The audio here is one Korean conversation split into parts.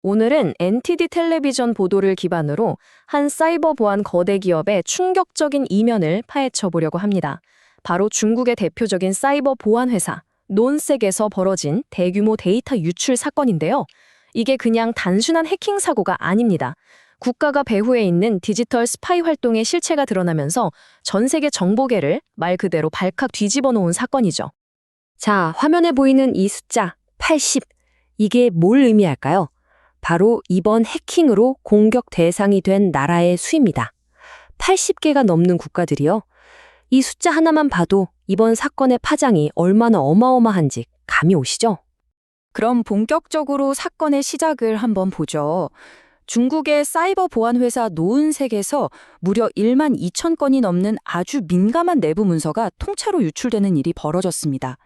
오늘은 NTD 텔레비전 보도를 기반으로 한 사이버 보안 거대 기업의 충격적인 이면을 파헤쳐 보려고 합니다. 바로 중국의 대표적인 사이버 보안 회사 논색에서 벌어진 대규모 데이터 유출 사건인데요. 이게 그냥 단순한 해킹 사고가 아닙니다. 국가가 배후에 있는 디지털 스파이 활동의 실체가 드러나면서 전 세계 정보계를 말 그대로 발칵 뒤집어 놓은 사건이죠. 자, 화면에 보이는 이 숫자 80. 이게 뭘 의미할까요? 바로 이번 해킹으로 공격 대상이 된 나라의 수입니다. 80개가 넘는 국가들이요. 이 숫자 하나만 봐도 이번 사건의 파장이 얼마나 어마어마한지 감이 오시죠? 그럼 본격적으로 사건의 시작을 한번 보죠. 중국의 사이버 보안 회사 노은색에서 무려 1만 2천 건이 넘는 아주 민감한 내부 문서가 통째로 유출되는 일이 벌어졌습니다.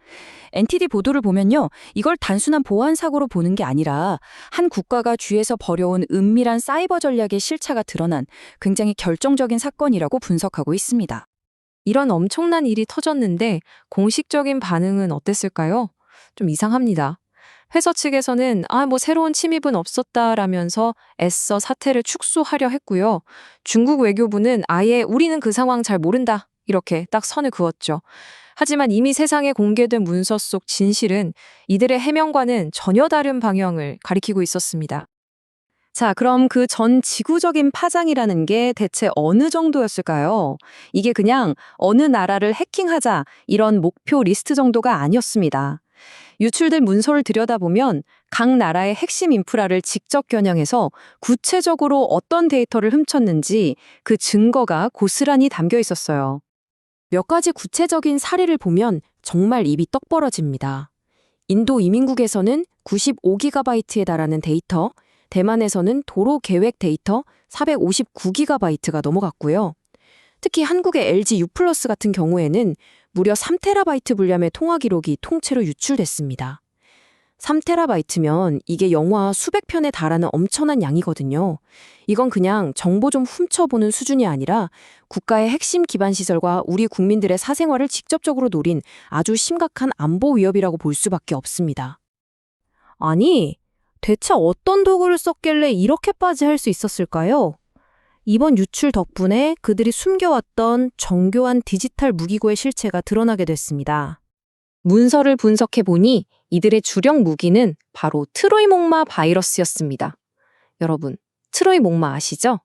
NTD 보도를 보면요, 이걸 단순한 보안 사고로 보는 게 아니라 한 국가가 뒤에서 벌여온 은밀한 사이버 전략의 실체가 드러난 굉장히 결정적인 사건이라고 분석하고 있습니다. 이런 엄청난 일이 터졌는데 공식적인 반응은 어땠을까요? 좀 이상합니다. 회사 측에서는 새로운 침입은 없었다라면서 애써 사태를 축소하려 했고요. 중국 외교부는 아예 우리는 그 상황 잘 모른다 이렇게 딱 선을 그었죠. 하지만 이미 세상에 공개된 문서 속 진실은 이들의 해명과는 전혀 다른 방향을 가리키고 있었습니다. 자, 그럼 그 전 지구적인 파장이라는 게 대체 어느 정도였을까요? 이게 그냥 어느 나라를 해킹하자 이런 목표 리스트 정도가 아니었습니다. 유출된 문서를 들여다보면 각 나라의 핵심 인프라를 직접 겨냥해서 구체적으로 어떤 데이터를 훔쳤는지 그 증거가 고스란히 담겨 있었어요. 몇 가지 구체적인 사례를 보면 정말 입이 떡 벌어집니다. 인도 이민국에서는 95GB에 달하는 데이터, 대만에서는 도로 계획 데이터 459GB가 넘어갔고요. 특히 한국의 LG U+ 같은 경우에는 무려 3TB 분량의 통화 기록이 통째로 유출됐습니다. 3TB면 이게 영화 수백 편에 달하는 엄청난 양이거든요. 이건 그냥 정보 좀 훔쳐보는 수준이 아니라 국가의 핵심 기반 시설과 우리 국민들의 사생활을 직접적으로 노린 아주 심각한 안보 위협이라고 볼 수밖에 없습니다. 아니, 대체 어떤 도구를 썼길래 이렇게까지 할 수 있었을까요? 이번 유출 덕분에 그들이 숨겨왔던 정교한 디지털 무기고의 실체가 드러나게 됐습니다. 문서를 분석해보니 이들의 주력 무기는 바로 트로이 목마 바이러스였습니다. 여러분, 트로이 목마 아시죠?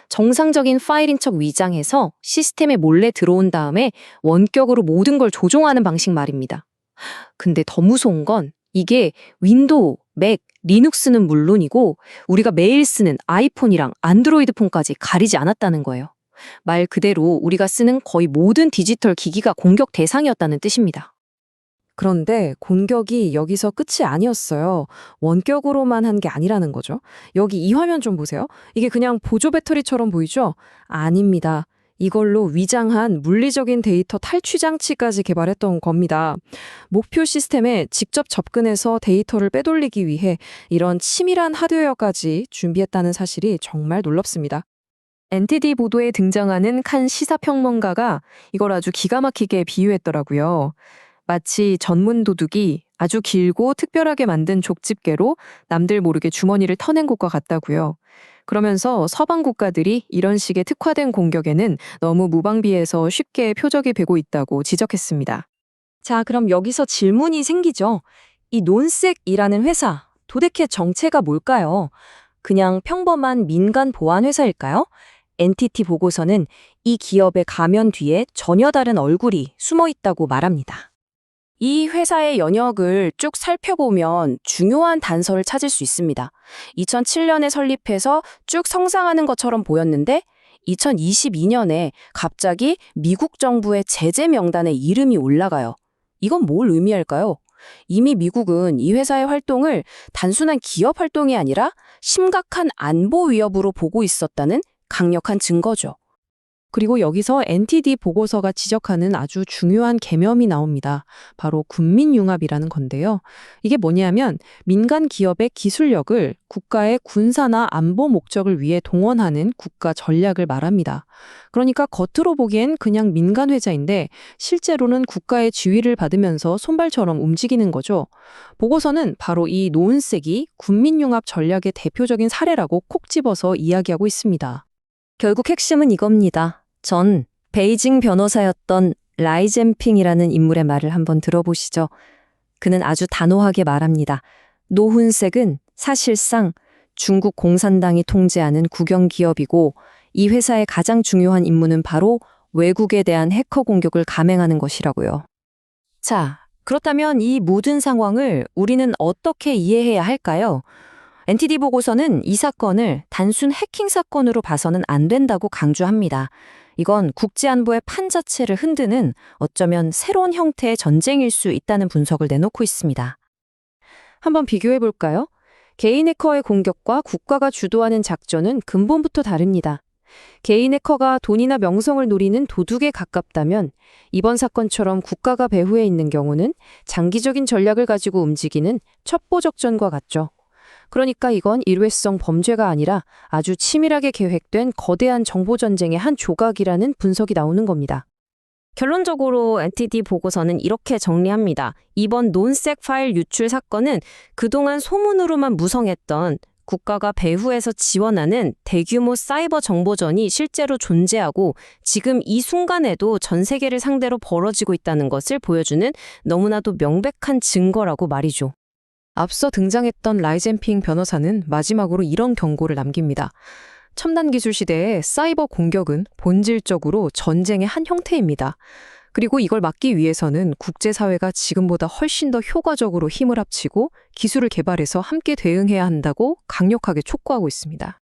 정상적인 파일인 척 위장해서 시스템에 몰래 들어온 다음에 원격으로 모든 걸 조종하는 방식 말입니다. 근데 더 무서운 건 이게 윈도우, 맥, 리눅스는 물론이고 우리가 매일 쓰는 아이폰이랑 안드로이드 폰까지 가리지 않았다는 거예요. 말 그대로 우리가 쓰는 거의 모든 디지털 기기가 공격 대상이었다는 뜻입니다. 그런데 공격이 여기서 끝이 아니었어요. 원격으로만 한 게 아니라는 거죠. 여기 이 화면 좀 보세요. 이게 그냥 보조 배터리처럼 보이죠? 아닙니다. 이걸로 위장한 물리적인 데이터 탈취 장치까지 개발했던 겁니다. 목표 시스템에 직접 접근해서 데이터를 빼돌리기 위해 이런 치밀한 하드웨어까지 준비했다는 사실이 정말 놀랍습니다. NTD 보도에 등장하는 칸 시사평론가가 이걸 아주 기가 막히게 비유했더라고요. 마치 전문 도둑이 아주 길고 특별하게 만든 족집게로 남들 모르게 주머니를 터낸 것과 같다고요. 그러면서 서방 국가들이 이런 식의 특화된 공격에는 너무 무방비해서 쉽게 표적이 되고 있다고 지적했습니다. 자, 그럼 여기서 질문이 생기죠. 이 논색이라는 회사, 도대체 정체가 뭘까요? 그냥 평범한 민간 보안 회사일까요? NTT 보고서는 이 기업의 가면 뒤에 전혀 다른 얼굴이 숨어 있다고 말합니다. 이 회사의 연역을 쭉 살펴보면 중요한 단서를 찾을 수 있습니다. 2007년에 설립해서 쭉 성장하는 것처럼 보였는데 2022년에 갑자기 미국 정부의 제재 명단에 이름이 올라가요. 이건 뭘 의미할까요? 이미 미국은 이 회사의 활동을 단순한 기업 활동이 아니라 심각한 안보 위협으로 보고 있었다는 강력한 증거죠. 그리고 여기서 NTD 보고서가 지적하는 아주 중요한 개념이 나옵니다. 바로 군민융합이라는 건데요. 이게 뭐냐면 민간 기업의 기술력을 국가의 군사나 안보 목적을 위해 동원하는 국가 전략을 말합니다. 그러니까 겉으로 보기엔 그냥 민간 회사인데 실제로는 국가의 지휘를 받으면서 손발처럼 움직이는 거죠. 보고서는 바로 이 노은색이 군민융합 전략의 대표적인 사례라고 콕 집어서 이야기하고 있습니다. 결국 핵심은 이겁니다. 전 베이징 변호사였던 라이젠핑이라는 인물의 말을 한번 들어보시죠. 그는 아주 단호하게 말합니다. 노훈색은 사실상 중국 공산당이 통제하는 국영기업이고 이 회사의 가장 중요한 임무는 바로 외국에 대한 해커 공격을 감행하는 것이라고요. 자, 그렇다면 이 모든 상황을 우리는 어떻게 이해해야 할까요? NTD 보고서는 이 사건을 단순 해킹 사건으로 봐서는 안 된다고 강조합니다. 이건 국제안보의 판 자체를 흔드는 어쩌면 새로운 형태의 전쟁일 수 있다는 분석을 내놓고 있습니다. 한번 비교해 볼까요? 개인 해커의 공격과 국가가 주도하는 작전은 근본부터 다릅니다. 개인 해커가 돈이나 명성을 노리는 도둑에 가깝다면 이번 사건처럼 국가가 배후에 있는 경우는 장기적인 전략을 가지고 움직이는 첩보적전과 같죠. 그러니까 이건 일회성 범죄가 아니라 아주 치밀하게 계획된 거대한 정보전쟁의 한 조각이라는 분석이 나오는 겁니다. 결론적으로 NTD 보고서는 이렇게 정리합니다. 이번 논색 파일 유출 사건은 그동안 소문으로만 무성했던 국가가 배후에서 지원하는 대규모 사이버 정보전이 실제로 존재하고 지금 이 순간에도 전 세계를 상대로 벌어지고 있다는 것을 보여주는 너무나도 명백한 증거라고 말이죠. 앞서 등장했던 라이젠핑 변호사는 마지막으로 이런 경고를 남깁니다. 첨단 기술 시대의 사이버 공격은 본질적으로 전쟁의 한 형태입니다. 그리고 이걸 막기 위해서는 국제사회가 지금보다 훨씬 더 효과적으로 힘을 합치고 기술을 개발해서 함께 대응해야 한다고 강력하게 촉구하고 있습니다.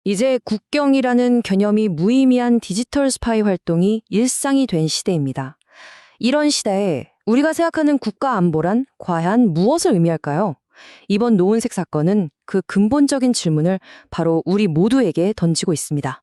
이제 국경이라는 개념이 무의미한 디지털 스파이 활동이 일상이 된 시대입니다. 이런 시대에 우리가 생각하는 국가 안보란 과연 무엇을 의미할까요? 이번 노은색 사건은 그 근본적인 질문을 바로 우리 모두에게 던지고 있습니다.